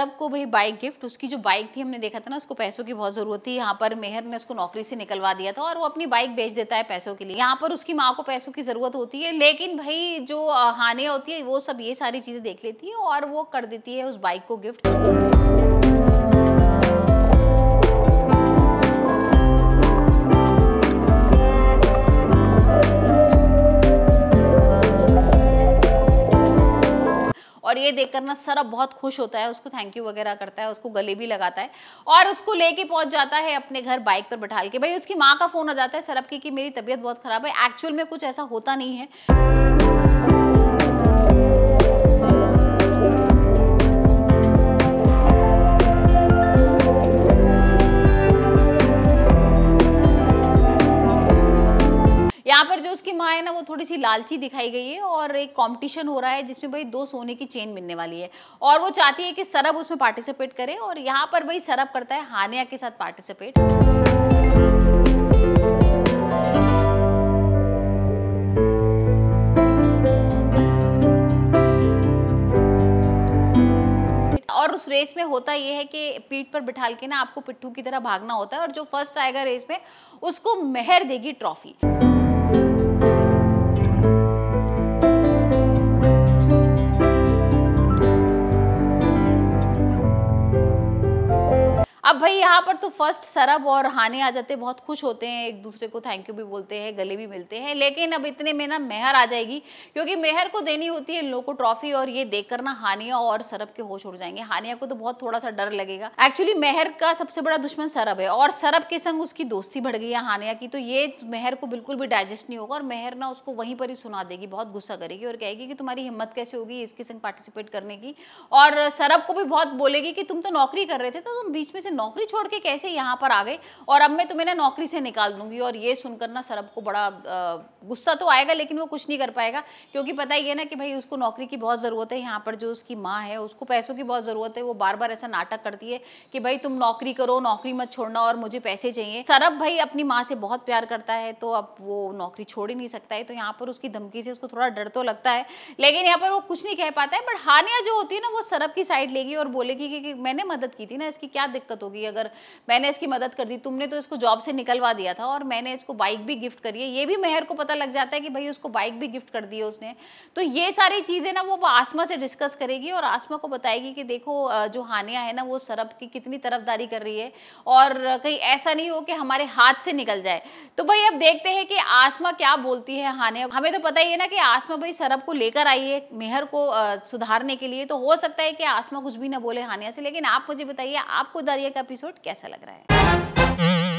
सरब को भाई बाइक गिफ्ट। उसकी जो बाइक थी हमने देखा था ना, उसको पैसों की बहुत जरूरत थी। यहाँ पर मेहर ने उसको नौकरी से निकलवा दिया था और वो अपनी बाइक बेच देता है पैसों के लिए। यहाँ पर उसकी माँ को पैसों की जरूरत होती है, लेकिन भाई जो हानिया होती है वो सब ये सारी चीजें देख लेती है और वो कर देती है उस बाइक को गिफ्ट। और ये देखकर ना सरब बहुत खुश होता है, उसको थैंक यू वगैरह करता है, उसको गले भी लगाता है और उसको लेके पहुंच जाता है अपने घर बाइक पर बैठा के। भाई उसकी माँ का फोन आ जाता है सरब की कि मेरी तबीयत बहुत खराब है। एक्चुअल में कुछ ऐसा होता नहीं है। यहाँ पर जो उसकी माँ है ना, वो थोड़ी सी लालची दिखाई गई है और एक कंपटीशन हो रहा है जिसमें भाई 2 सोने की चेन मिलने वाली है और वो चाहती है कि सरब उसमें पार्टिसिपेट करे और यहाँ पर भाई सरब करता है हानिया के साथ पार्टिसिपेट। और उस रेस में होता ये है कि पीठ पर बिठाल के ना आपको पिट्ठू की तरह भागना होता है और जो फर्स्ट आएगा रेस में उसको मेहर देगी ट्रॉफी। अब भाई यहाँ पर तो फर्स्ट सरब और हानिया आ जाते हैं, बहुत खुश होते हैं, एक दूसरे को थैंक यू भी बोलते हैं, गले भी मिलते हैं। लेकिन अब इतने में ना मेहर आ जाएगी, क्योंकि मेहर को देनी होती है इन लोगों को ट्रॉफी और ये देखकर ना हानिया और सरब के होश उड़ जाएंगे। हानिया को तो बहुत थोड़ा सा डर लगेगा। एक्चुअली मेहर का सबसे बड़ा दुश्मन सरब है और सरब के संग उसकी दोस्ती बढ़ गई है हानिया की, तो ये मेहर को बिल्कुल भी डाइजेस्ट नहीं होगा और मेहर ना उसको वहीं पर ही सुना देगी, बहुत गुस्सा करेगी और कहेगी कि तुम्हारी हिम्मत कैसे होगी इसके संग पार्टिसिपेट करने की। और सरब को भी बहुत बोलेगी कि तुम तो नौकरी कर रहे थे, तो तुम बीच में से नौकरी छोड़ के कैसे यहाँ पर आ गए और अब मैं तुम्हें ना नौकरी से निकाल दूंगी। और ये सुनकर ना सरब को बड़ा गुस्सा तो आएगा, लेकिन वो कुछ नहीं कर पाएगा, क्योंकि पता ही है ना कि भाई उसको नौकरी की बहुत जरूरत है। यहाँ पर जो उसकी माँ है उसको पैसों की बहुत जरूरत है। वो बार बार ऐसा नाटक करती है कि भाई तुम नौकरी करो, नौकरी मत छोड़ना और मुझे पैसे चाहिए। सरब भाई अपनी माँ से बहुत प्यार करता है, तो अब वो नौकरी छोड़ ही नहीं सकता है। तो यहाँ पर उसकी धमकी से उसको थोड़ा डर तो लगता है, लेकिन यहाँ पर वो कुछ नहीं कह पाता है। बट हानिया जो होती है ना, वो सरब की साइड लेगी और बोलेगी कि मैंने मदद की थी ना, इसकी क्या दिक्कत होगी अगर मैंने इसकी मदद कर दी, तुमने तो इसको जॉब से निकलवा दिया था और मैंने इसको बाइक भी गिफ्ट करी है। ये भी मेहर को पता लग जाता है कि भाई उसको बाइक भी गिफ्ट कर दी है उसने। तो ये सारी चीजें ना वो आसमा से डिस्कस करेगी और आसमा को बताएगी कि देखो जो हानिया है ना, वो सरब की कितनी तरफदारी कर रही है और कहीं ऐसा नहीं हो कि हमारे हाथ से निकल जाए। तो भाई अब देखते हैं कि आसमा क्या बोलती है हानिया। हमें तो पता ही है ना कि आसमा भाई सरब को लेकर आई है मेहर को सुधारने के लिए, तो हो सकता है कि आसमा कुछ भी ना बोले हानिया से। लेकिन आप मुझे बताइए, आपको दारिया का एपिसोड कैसा लग रहा है?